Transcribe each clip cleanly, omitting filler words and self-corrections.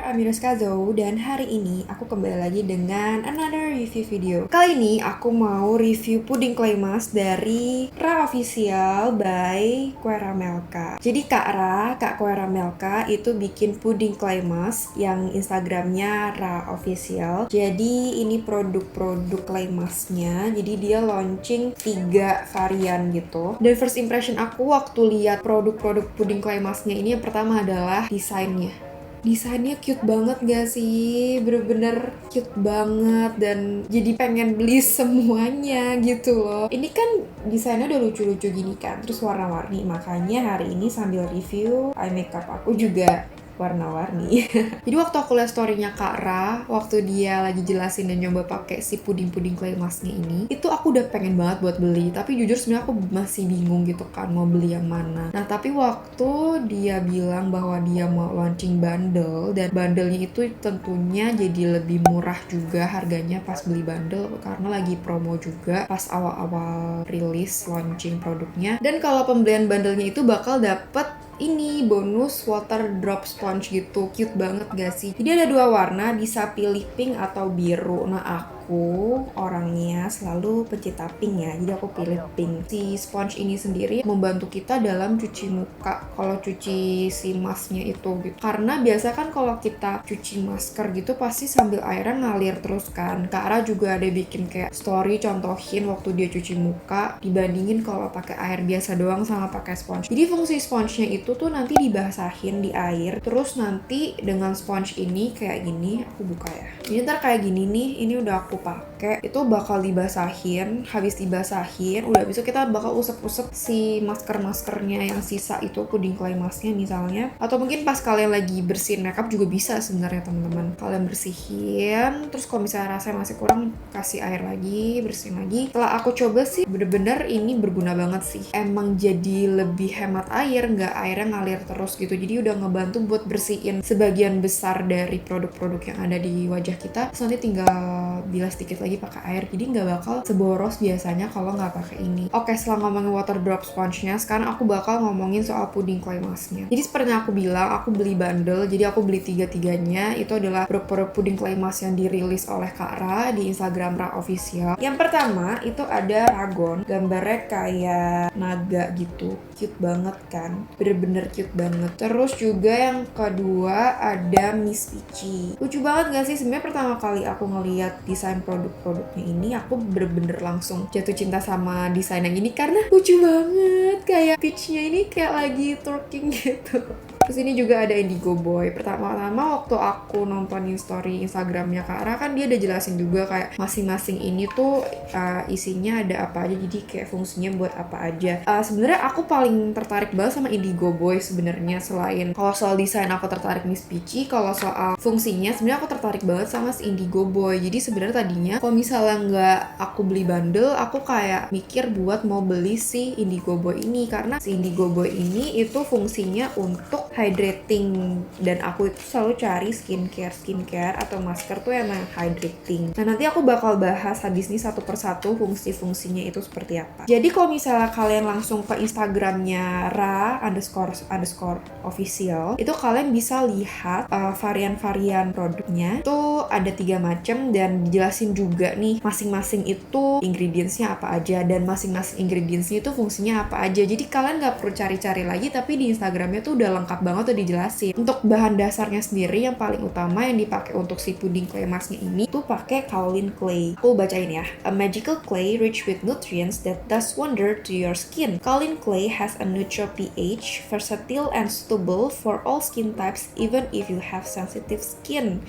Amira Skazo, dan hari ini aku kembali lagi dengan another review video. Kali ini aku mau review puding clay mask dari Ra Official by Queramelka. Jadi Kak Queramelka itu bikin puding clay mask yang Instagramnya Ra Official. Jadi ini produk-produk clay masknya. Jadi dia launching 3 varian gitu. Dan first impression aku waktu lihat produk-produk puding clay masknya ini, yang pertama adalah desainnya. Desainnya cute banget gak sih? Bener-bener cute banget dan jadi pengen beli semuanya gitu loh. Ini kan desainnya udah lucu-lucu gini kan, terus warna-warni. Makanya hari ini sambil review eye makeup aku juga warna-warni. Jadi waktu aku lihat story-nya Kak Ra, waktu dia lagi jelasin dan nyoba pakai si puding-puding clay mask-nya ini, itu aku udah pengen banget buat beli. Tapi jujur sebenarnya aku masih bingung gitu kan mau beli yang mana. Nah tapi waktu dia bilang bahwa dia mau launching bundle, dan bundle-nya itu tentunya jadi lebih murah juga harganya pas beli bundle karena lagi promo juga pas awal-awal rilis launching produknya. Dan kalau pembelian bundle-nya itu bakal dapet ini bonus water drop sponge gitu, cute banget gak sih? Jadi ada 2 warna, bisa pilih pink atau biru. Nah aku orangnya selalu pecinta pink ya, jadi aku pilih pink. Si sponge ini sendiri membantu kita dalam cuci muka kalau cuci si masknya itu gitu. Karena biasa kan kalau kita cuci masker gitu pasti sambil airnya ngalir terus kan. Kak Ra juga ada bikin kayak story contohin waktu dia cuci muka dibandingin kalau pakai air biasa doang sama pakai sponge. Jadi fungsi sponge-nya itu tuh nanti dibasahin di air, terus nanti dengan sponge ini kayak gini, aku buka ya. Ini ntar kayak gini nih, ini udah aku pakai, itu bakal dibasahin, habis dibasahin, udah bisa kita bakal usap-usap si masker-maskernya yang sisa itu, puding clay masknya misalnya. Atau mungkin pas kalian lagi bersihin makeup juga bisa sebenarnya teman-teman. Kalian bersihin, terus kalau misalnya rasanya masih kurang, kasih air lagi, bersihin lagi. Setelah aku coba sih, bener-bener ini berguna banget sih. Emang jadi lebih hemat air, nggak airnya ngalir terus gitu. Jadi udah ngebantu buat bersihin sebagian besar dari produk-produk yang ada di wajah kita. Terus nanti tinggal bilas dikit lagi pakai air. Jadi nggak bakal seboros biasanya kalau nggak pakai ini. Oke, setelah ngomongin water drop sponge-nya, sekarang aku bakal ngomongin soal puding clay mask-nya. Jadi seperti yang aku bilang, aku beli bundle. Jadi aku beli 3-3-nya. Itu adalah produk-produk puding clay mask yang dirilis oleh Kak Ra di Instagram Ra Official. Yang pertama itu ada dragon, gambarnya kayak naga gitu, cute banget kan, bener-bener cute banget. Terus juga yang kedua ada Miss Peachy. Lucu banget gak sih? Sebenarnya pertama kali aku ngeliat desain produk-produknya ini, aku bener-bener langsung jatuh cinta sama desain yang ini karena lucu banget. Kayak Peach-nya ini kayak lagi twerking gitu. Terus ini juga ada Indigo Boy. Pertama-tama waktu aku nontonin story Instagramnya Kak Ra, kan dia udah jelasin juga kayak masing-masing ini tuh isinya ada apa aja, jadi kayak fungsinya buat apa aja. Sebenarnya aku paling tertarik banget sama Indigo Boy sebenarnya. Selain kalau soal desain aku tertarik Miss Peachy, kalau soal fungsinya sebenarnya aku tertarik banget sama si Indigo Boy. Jadi sebenarnya tadinya kalau misalnya nggak aku beli bundle, aku kayak mikir buat mau beli si Indigo Boy ini, karena si Indigo Boy ini itu fungsinya untuk hydrating, dan aku itu selalu cari skincare atau masker tuh yang hydrating. Nah nanti aku bakal bahas habis ini satu persatu fungsi-fungsinya itu seperti apa. Jadi kalau misalnya kalian langsung ke Instagramnya Ra__official, itu kalian bisa lihat varian-varian produknya. Itu ada 3 macam dan dijelasin juga nih masing-masing itu ingredientsnya apa aja, dan masing-masing ingredientsnya itu fungsinya apa aja. Jadi kalian gak perlu cari-cari lagi, tapi di Instagramnya tuh udah lengkap banget tuh dijelasin. Untuk bahan dasarnya sendiri yang paling utama yang dipakai untuk si puding clay masknya ini tuh pakai kaolin clay. Aku bacain ya. A magical clay rich with nutrients that does wonder to your skin. Kaolin clay has a neutral pH, versatile and suitable for all skin types even if you have sensitive skin.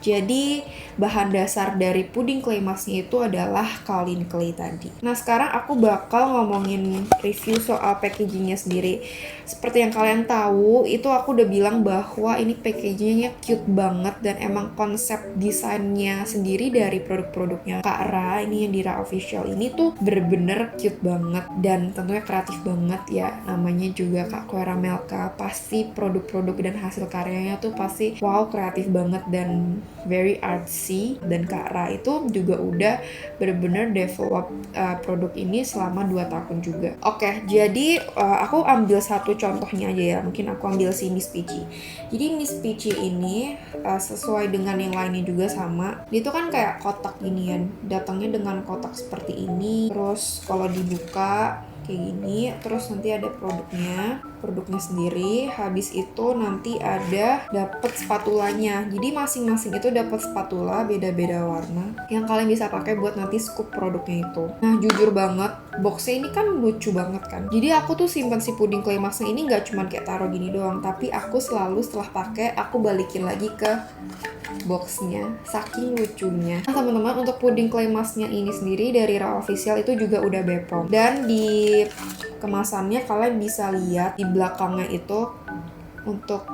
Jadi bahan dasar dari puding clay masknya itu adalah kaolin clay tadi. Nah sekarang aku bakal ngomongin review soal packagingnya sendiri. Seperti yang kalian tahu, itu aku udah bilang bahwa ini packagingnya cute banget dan emang konsep desainnya sendiri dari produk-produknya Kak Ra ini yang di Ra Official ini tuh bener-bener cute banget dan tentunya kreatif banget ya, namanya juga Kak Koera Melka, pasti produk-produk dan hasil karyanya tuh pasti wow, kreatif banget dan very artsy. Dan Kak Ra itu juga udah bener-bener develop produk ini selama 2 tahun juga. Oke, jadi aku ambil satu contohnya aja ya, mungkin aku ambil si Miss Peachy. Jadi Miss Peachy ini sesuai dengan yang lainnya juga sama, dia tuh kan kayak kotak gini ya, datangnya dengan kotak seperti ini, terus kalau dibuka kayak gini, terus nanti ada produknya sendiri. Habis itu nanti ada dapet spatulanya, jadi masing-masing itu dapat spatula beda-beda warna yang kalian bisa pakai buat nanti scoop produknya itu. Nah jujur banget, boxnya ini kan lucu banget kan, jadi aku tuh simpan si puding clay masknya ini nggak cuman kayak taruh gini doang, tapi aku selalu setelah pakai aku balikin lagi ke boxnya, saking lucunya. Nah teman-teman, untuk puding clay masknya ini sendiri dari Ra Official itu juga udah BPOM, dan di kemasannya kalian bisa lihat di belakangnya itu untuk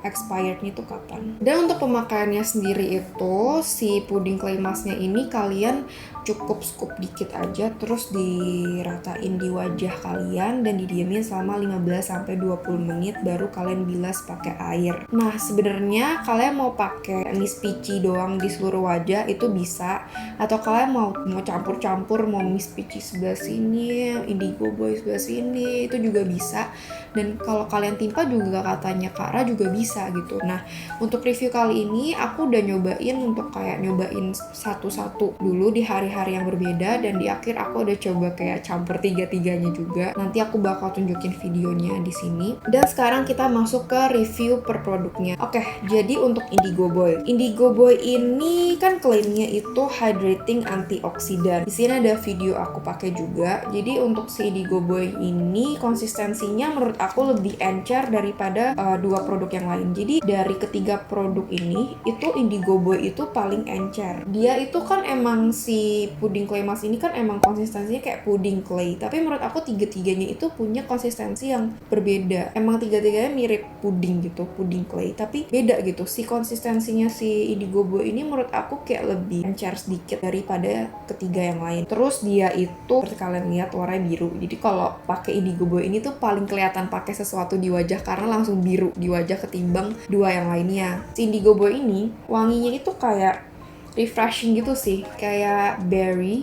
expirednya itu kapan. Dan untuk pemakaiannya sendiri itu si puding clay masknya ini kalian cukup scoop dikit aja, terus diratain di wajah kalian dan didiemin selama 15-20 menit baru kalian bilas pakai air. Nah sebenarnya kalian mau pakai Miss Peachy doang di seluruh wajah itu bisa, atau kalian mau campur-campur, mau Miss Peachy sebelah sini, Indigo Boy sebelah sini, itu juga bisa. Dan kalau kalian timpa juga katanya Kak Ra juga bisa gitu. Nah untuk review kali ini aku udah nyobain untuk kayak nyobain satu-satu dulu di hari-hari yang berbeda, dan di akhir aku udah coba kayak campur tiga-tiganya juga. Nanti aku bakal tunjukin videonya di sini. Dan sekarang kita masuk ke review per produknya. Oke, jadi untuk Indigo Boy. Indigo Boy ini kan klaimnya itu hydrating antioksidan. Di sini ada video aku pakai juga. Jadi untuk si Indigo Boy ini konsistensinya menurut aku lebih encer daripada dua produk yang lain. Jadi dari ketiga produk ini itu Indigo Boy itu paling encer. Dia itu kan emang si puding clay mask ini kan emang konsistensinya kayak puding clay, tapi menurut aku tiga-tiganya itu punya konsistensi yang berbeda. Emang tiga-tiganya mirip puding gitu, puding clay, tapi beda gitu. Si konsistensinya si Indigo Boy ini menurut aku kayak lebih encer sedikit daripada ketiga yang lain. Terus dia itu seperti kalian lihat warnanya biru. Jadi kalau pakai Indigo Boy ini tuh paling kelihatan pakai sesuatu di wajah karena langsung biru di wajah ketimbang dua yang lainnya. Si Indigo Boy ini wanginya itu kayak refreshing gitu sih, kayak berry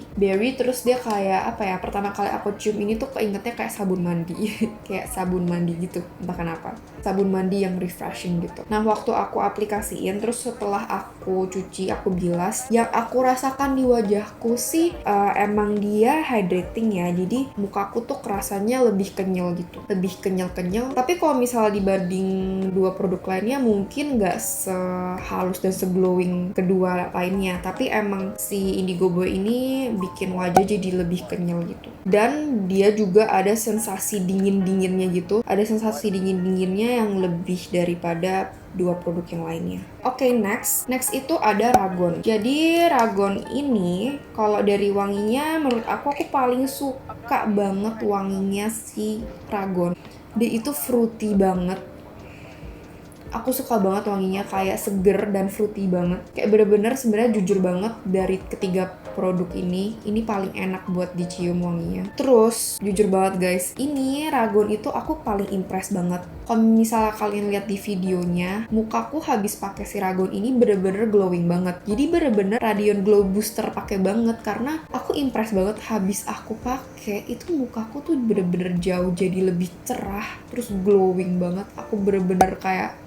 terus dia kayak apa ya, pertama kali aku cium ini tuh keingetnya kayak sabun mandi kayak sabun mandi gitu, entah kenapa sabun mandi yang refreshing gitu. Nah waktu aku aplikasiin, terus setelah aku cuci, aku bilas, yang aku rasakan di wajahku sih emang dia hydrating ya, jadi mukaku tuh kerasanya lebih kenyal gitu, lebih kenyal. Tapi kalau misalnya dibanding dua produk lainnya mungkin nggak sehalus dan seglowing kedua lainnya, tapi emang si Indigo Boy ini bikin wajah jadi lebih kenyal gitu. Dan dia juga ada sensasi dingin-dinginnya gitu, ada sensasi dingin-dinginnya yang lebih daripada dua produk yang lainnya. Oke, next itu ada Ragon. Jadi Ragon ini kalau dari wanginya menurut aku paling suka banget wanginya si Ragon. Dia itu fruity banget. Aku suka banget wanginya, kayak seger dan fruity banget. Kayak bener-bener sebenarnya jujur banget dari ketiga produk ini paling enak buat dicium wanginya. Terus jujur banget guys, ini Ragon itu aku paling impress banget. Kalau misalnya kalian lihat di videonya, mukaku habis pakai si Ragon ini bener-bener glowing banget. Jadi bener-bener Radiant Glow Booster pakai banget, karena aku impress banget habis aku pakai itu mukaku tuh bener-bener jauh jadi lebih cerah, terus glowing banget. Aku bener-bener kayak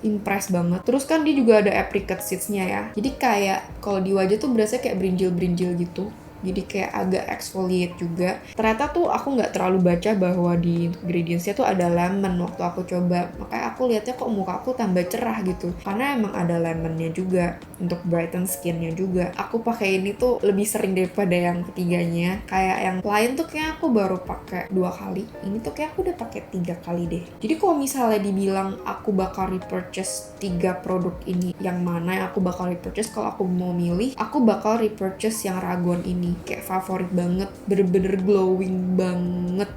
impress banget. Terus kan dia juga ada apricot seeds-nya ya. Jadi kayak kalau di wajah tuh berasa kayak berinjil-berinjil gitu. Jadi kayak agak exfoliate juga. Ternyata tuh aku nggak terlalu baca bahwa di ingredients-nya tuh ada lemon waktu aku coba. Makanya aku lihatnya kok muka aku tambah cerah gitu. Karena emang ada lemonnya juga untuk brighten skin-nya juga. Aku pakai ini tuh lebih sering daripada yang ketiganya. Kayak yang lain tuh kayak aku baru pakai 2 kali. Ini tuh kayak aku udah pakai 3 kali deh. Jadi kalau misalnya dibilang aku bakal repurchase 3 produk ini, yang mana yang aku bakal repurchase, kalau aku mau milih, aku bakal repurchase yang Ragon ini. Kayak favorit banget, bener-bener glowing banget.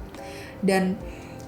Dan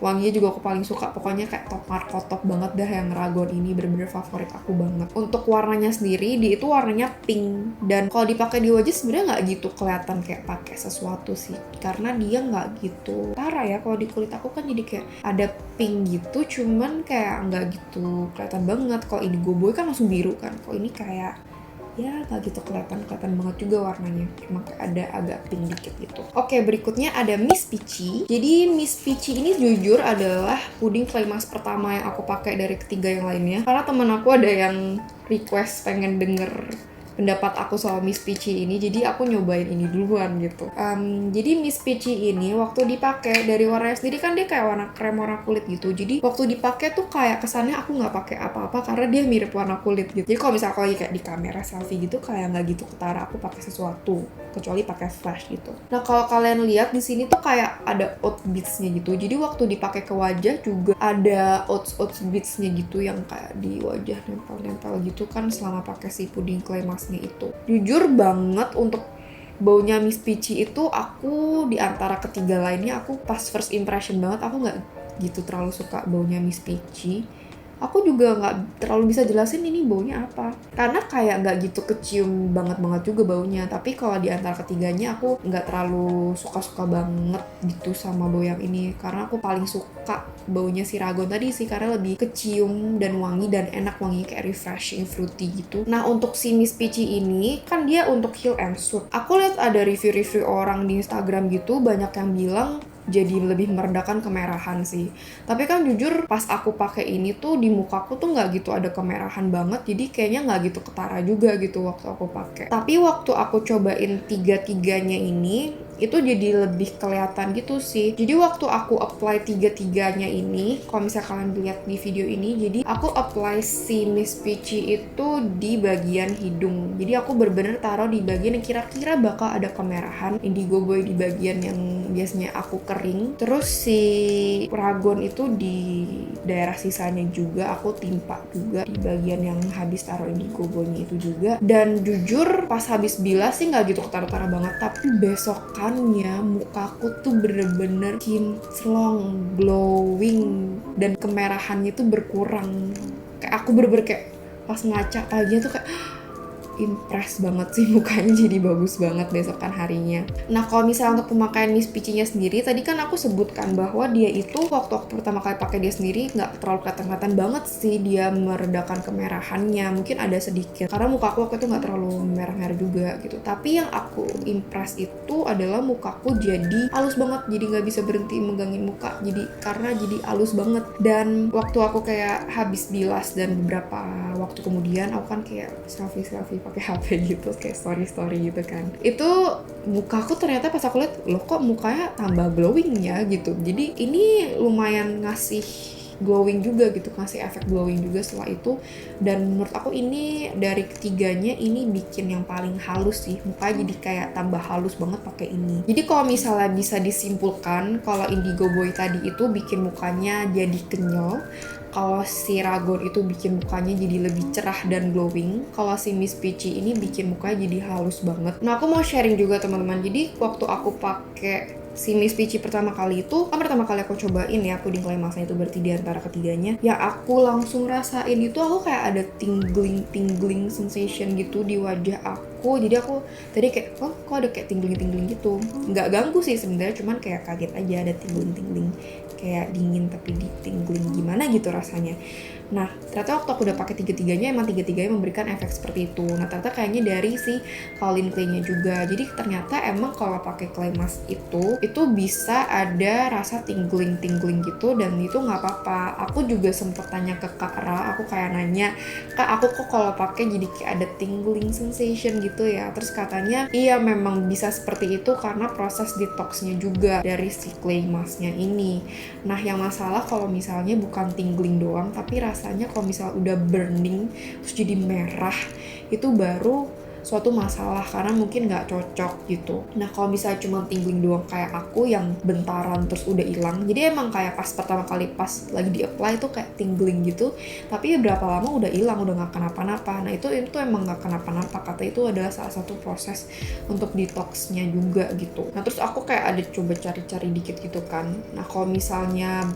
Wanginya juga aku paling suka, pokoknya kayak top markotop banget dah yang Ragon ini, bener-bener favorit aku banget. Untuk warnanya sendiri, dia itu warnanya pink, dan kalau dipakai di wajah sebenarnya nggak gitu kelihatan kayak pakai sesuatu sih, karena dia nggak gitu tara ya. Kalau di kulit aku kan jadi kayak ada pink gitu, cuman kayak nggak gitu kelihatan banget. Kalau ini Go Boy kan langsung biru kan, kalau ini kayak ya nggak gitu kelihatan banget juga warnanya, cuma kayak ada agak pink dikit gitu. Oke, berikutnya ada Miss Peachy. Jadi Miss Peachy ini jujur adalah puding clay mask pertama yang aku pakai dari ketiga yang lainnya, karena temen aku ada yang request pengen denger pendapat aku soal Miss Peachy ini, jadi aku nyobain ini duluan gitu. Jadi Miss Peachy ini waktu dipakai dari warnanya sendiri kan dia kayak warna krem warna kulit gitu, jadi waktu dipakai tuh kayak kesannya aku nggak pakai apa-apa karena dia mirip warna kulit gitu. Jadi kalau misalnya aku lagi kayak di kamera selfie gitu kayak nggak gitu ketara aku pakai sesuatu, kecuali pakai flash gitu. Nah kalau kalian lihat di sini tuh kayak ada oat beads-nya gitu, jadi waktu dipakai ke wajah juga ada oat beads-nya gitu yang kayak di wajah nempel-nempel gitu kan selama pakai si puding clay mask itu. Jujur banget untuk baunya Miss Peachy itu aku di antara ketiga lainnya aku pas first impression banget aku nggak gitu terlalu suka baunya Miss Peachy. Aku juga nggak terlalu bisa jelasin ini baunya apa, karena kayak nggak gitu kecium banget juga baunya. Tapi kalau di antara ketiganya aku nggak terlalu suka banget gitu sama bau yang ini, karena aku paling suka baunya si Ragon tadi sih, karena lebih kecium dan wangi dan enak, wanginya kayak refreshing fruity gitu. Nah untuk si Miss Peachy ini kan dia untuk heel and soot. Aku lihat ada review orang di Instagram gitu, banyak yang bilang jadi lebih meredakan kemerahan sih. Tapi kan jujur pas aku pakai ini tuh di mukaku tuh nggak gitu ada kemerahan banget, jadi kayaknya nggak gitu ketara juga gitu waktu aku pakai. Tapi waktu aku cobain tiga-tiganya ini itu jadi lebih kelihatan gitu sih. Jadi waktu aku apply tiga-tiganya ini, kalau misalnya kalian lihat di video ini, jadi aku apply si Miss Peachy itu di bagian hidung. Jadi aku bener-bener taruh di bagian yang kira-kira bakal ada kemerahan. Indigo Boy di bagian yang biasanya aku kering. Terus si Ragon itu di daerah sisanya juga aku timpa juga di bagian yang habis taruh Indigo Boy-nya itu juga. Dan jujur pas habis bilas sih nggak gitu ketara-tara banget, tapi besokan mukaku tuh bener-bener kinclong, glowing, dan kemerahannya tuh berkurang. Kayak aku bener-bener kayak pas ngaca aja tuh kayak impress banget sih, mukanya jadi bagus banget besokan harinya. Nah kalau misalnya untuk pemakaian Miss Peachy-nya sendiri, tadi kan aku sebutkan bahwa dia itu waktu aku pertama kali pakai dia sendiri nggak terlalu kelihatan banget sih dia meredakan kemerahannya, mungkin ada sedikit karena muka aku waktu itu nggak terlalu merah-merah juga gitu. Tapi yang aku impress itu adalah mukaku jadi halus banget, jadi nggak bisa berhenti megangin muka, karena jadi halus banget. Dan waktu aku kayak habis bilas dan beberapa waktu kemudian aku kan kayak selfie pakai HP gitu, kayak story gitu kan, itu mukaku ternyata pas aku lihat, loh kok mukanya tambah glowing ya gitu. Jadi ini lumayan ngasih glowing juga gitu, ngasih efek glowing juga setelah itu. Dan menurut aku ini dari ketiganya ini bikin yang paling halus sih, mukanya jadi kayak tambah halus banget pakai ini. Jadi kalau misalnya bisa disimpulkan, kalau Indigo Boy tadi itu bikin mukanya jadi kenyal, kalau si Ragon itu bikin mukanya jadi lebih cerah dan glowing, kalau si Miss Peachy ini bikin mukanya jadi halus banget. Nah aku mau sharing juga teman-teman, jadi waktu aku pakai si Miss Peachy pertama kali itu, kan pertama kali aku cobain ya puding clay mask itu berarti di antara ketiganya, yang aku langsung rasain itu aku kayak ada tingling sensation gitu di wajah aku. Jadi aku tadi kayak, kok ada kayak tingling gitu, nggak ganggu sih sebenarnya, cuman kayak kaget aja ada tingling kayak dingin tapi di tingling gimana gitu rasanya. Nah ternyata waktu aku udah pakai tiga-tiganya emang tiga-tiganya memberikan efek seperti itu. Nah ternyata kayaknya dari si Kalin Clay-nya juga. Jadi ternyata emang kalau pakai clay mask itu bisa ada rasa tingling gitu, dan itu nggak apa-apa. Aku juga sempet tanya ke Kak Ra, aku kayak nanya, Kak aku kok kalau pakai jadi kayak ada tingling sensation gitu ya. Terus katanya iya memang bisa seperti itu karena proses detoxnya juga dari si clay mask-nya ini. Nah yang masalah kalau misalnya bukan tingling doang, tapi rasanya kalau misalnya udah burning terus jadi merah, itu baru suatu masalah karena mungkin nggak cocok gitu. Nah kalau misalnya cuma tingling doang kayak aku yang bentaran terus udah hilang, jadi emang kayak pas pertama kali pas lagi di apply tuh kayak tingling gitu, tapi berapa lama udah hilang, udah nggak kenapa-napa. Nah itu emang nggak kenapa-napa, kata itu adalah salah satu proses untuk detoxnya juga gitu. Nah terus aku kayak ada coba cari-cari dikit gitu kan. Nah kalau misalnya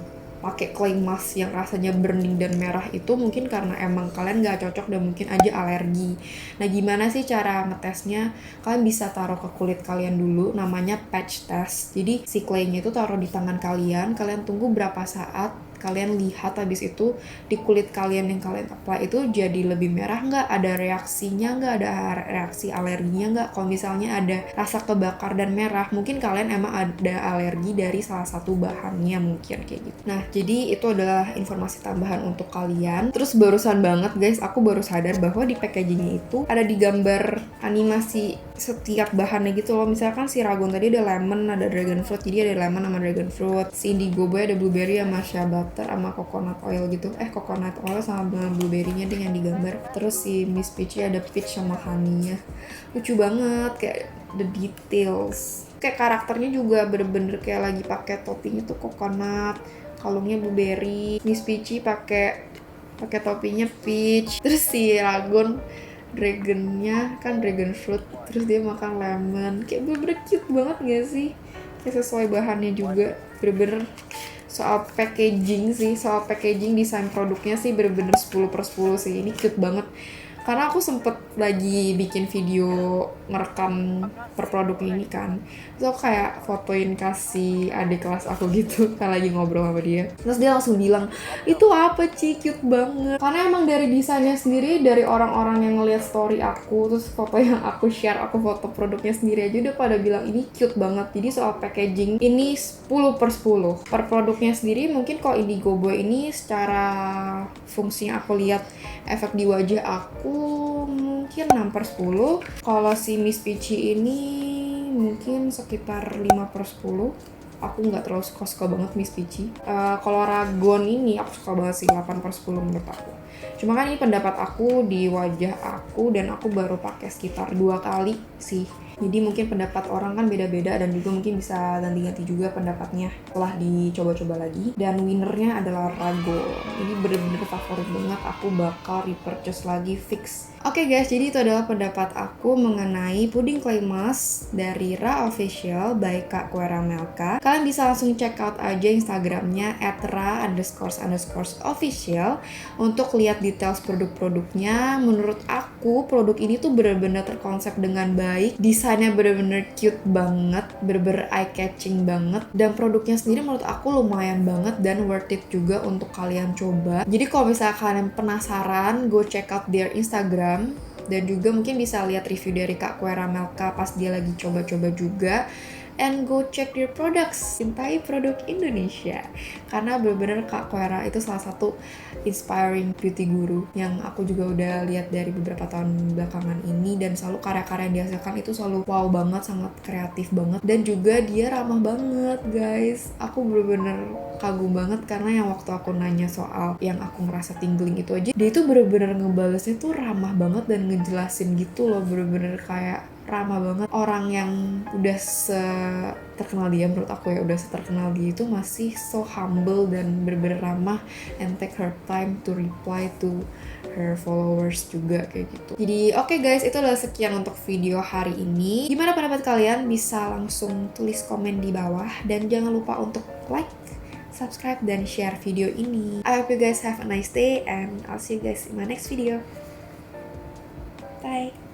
pakai clay mask yang rasanya burning dan merah itu mungkin karena emang kalian nggak cocok dan mungkin aja alergi. Nah, gimana sih cara ngetesnya? Kalian bisa taruh ke kulit kalian dulu, namanya patch test. Jadi si claynya itu taruh di tangan kalian tunggu berapa saat, kalian lihat habis itu di kulit kalian yang kalian apply itu jadi lebih merah nggak, ada reaksinya nggak, ada reaksi alerginya nggak. Kalau misalnya ada rasa kebakar dan merah, mungkin kalian emang ada alergi dari salah satu bahannya mungkin kayak gitu. Nah, jadi itu adalah informasi tambahan untuk kalian. Terus barusan banget guys, aku baru sadar bahwa di packagingnya itu ada digambar animasi setiap bahannya gitu loh. Misalkan si ragun tadi ada lemon, ada dragon fruit, jadi ada lemon sama dragon fruit. Si indigo boy ada blueberry sama shea butter sama coconut oil gitu. Coconut oil sama blueberry-nya deh yang digambar. Terus si Miss Peachy ada peach sama honey-nya. Lucu banget, kayak the details. Kayak karakternya juga bener-bener kayak lagi pakai topping itu coconut, kalungnya blueberry. Miss Peachy pakai toppingnya peach. Terus si ragun dragonnya kan dragon fruit, terus dia makan lemon. Kayak bener-bener cute banget gak sih? Kayak sesuai bahannya juga. Bener-bener soal packaging, desain produknya sih bener-bener 10/10 sih. Ini cute banget. Karena aku sempet lagi bikin video ngerekam per produk ini kan. Terus aku kayak fotoin kasih adik kelas aku gitu kan lagi ngobrol sama dia. Terus dia langsung bilang, itu apa Ci? Cute banget. Karena emang dari desainnya sendiri, dari orang-orang yang ngeliat story aku, terus foto yang aku share, aku foto produknya sendiri aja udah pada bilang ini cute banget. Jadi soal packaging ini 10/10. Per produknya sendiri mungkin kalau Indigo Boy ini secara fungsinya aku lihat efek di wajah aku mungkin 6/10. Kalau si Miss Peachy ini mungkin sekitar 5/10. Aku nggak terlalu suka banget Miss Peachy. Kalau ragon ini aku suka banget sih, 8/10 menurut aku. Cuma kan ini pendapat aku di wajah aku dan aku baru pakai sekitar 2 kali sih. Jadi mungkin pendapat orang kan beda-beda dan juga mungkin bisa ganti-ganti juga pendapatnya setelah dicoba-coba lagi. Dan winernya adalah rago. Ini bener-bener favorit banget, aku bakal repurchase lagi fix. Oke guys, jadi itu adalah pendapat aku mengenai pudding clay mask dari Ra Official by Kak Queramelka. Kalian bisa langsung check out aja Instagramnya @ra_official untuk lihat details produk-produknya. Menurut aku produk ini tuh bener-bener terkonsep dengan baik, desainnya bener-bener cute banget, bener-bener eye catching banget, dan produknya sendiri menurut aku lumayan banget dan worth it juga untuk kalian coba. Jadi kalau misalnya kalian penasaran, go check out their Instagram. Dan juga mungkin bisa lihat review dari Kak Queramelka pas dia lagi coba-coba juga. And go check their products. Cintai produk Indonesia. Karena bener-bener Kak Quera itu salah satu inspiring beauty guru yang aku juga udah lihat dari beberapa tahun belakangan ini. Dan selalu karya-karya yang dihasilkan itu selalu wow banget, sangat kreatif banget. Dan juga dia ramah banget guys. Aku bener-bener kagum banget karena yang waktu aku nanya soal yang aku ngerasa tingling itu aja, dia itu bener-bener ngebalesnya tuh ramah banget dan ngejelasin gitu loh. Bener-bener kayak ramah banget. Orang yang udah terkenal dia, menurut aku ya udah terkenal dia itu masih so humble dan bener-bener ramah and take her time to reply to her followers juga kayak gitu. Jadi oke guys, itu adalah sekian untuk video hari ini. Gimana pendapat kalian? Bisa langsung tulis komen di bawah dan jangan lupa untuk like, subscribe, dan share video ini. I hope you guys have a nice day and I'll see you guys in my next video. Bye!